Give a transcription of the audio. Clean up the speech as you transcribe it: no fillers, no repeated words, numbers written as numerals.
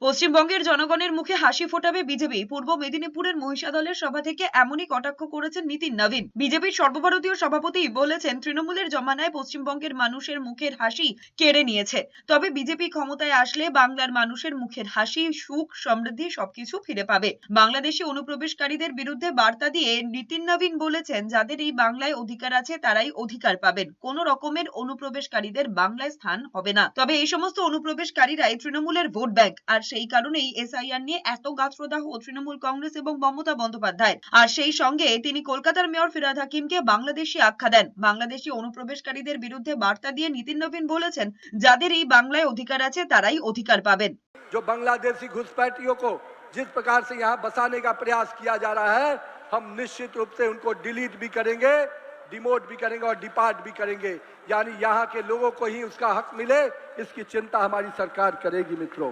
পশ্চিমবঙ্গের জনগণের মুখে হাসি ফোটাবে বিজেপি। পূর্ব মেদিনীপুরের মহিষাদলের সভা থেকে এমনই কটাক্ষ করেছেন নীতিন নবীন। বিজেপির সর্বভারতীয় সভাপতি বলেছেন, তৃণমূলের জমানায় পশ্চিমবঙ্গের মানুষের মুখের হাসি কেড়ে নিয়েছে। তবে বিজেপি ক্ষমতায় আসলে বাংলার মানুষের মুখের হাসি, সুখ, সমৃদ্ধি সবকিছু ফিরে পাবে। বাংলাদেশি অনুপ্রবেশকারীদের বিরুদ্ধে বার্তা দিয়ে নীতিন নবীন বলেছেন, যাদের এই বাংলায় অধিকার আছে তারাই অধিকার পাবেন। কোন রকমের অনুপ্রবেশকারীদের বাংলায় স্থান হবে না। তবে এই সমস্ত অনুপ্রবেশকারীরাই তৃণমূলের ভোট ব্যাংক। আর সেই কারণেই এসআইআর নিয়ে এত গাত্রদাহ তৃণমূল কংগ্রেস এবং মমতা বন্দ্যোপাধ্যায়। আর সেই সঙ্গে তিনি কলকাতার মেয়র ফিরহাদ হাকিমকে বাংলাদেশি আখ্যা দেন। বাংলাদেশি অনুপ্রবেশকারীদের বিরুদ্ধে বার্তা দিয়ে নীতিন নবীন বলেছেন, যাদের এই বাংলায় অধিকার আছে তারাই অধিকার পাবেন। जो बांग्लादेशी घुसपैठियों को जिस प्रकार से यहाँ बसाने का प्रयास किया जा रहा है, हम निश्चित रूप से उनको डिलीट भी करेंगे, डिमोट भी करेंगे और डिपार्ट भी करेंगे। यानी यहाँ के लोगों को ही उसका हक मिले, इसकी चिंता हमारी सरकार करेगी। मित्रों,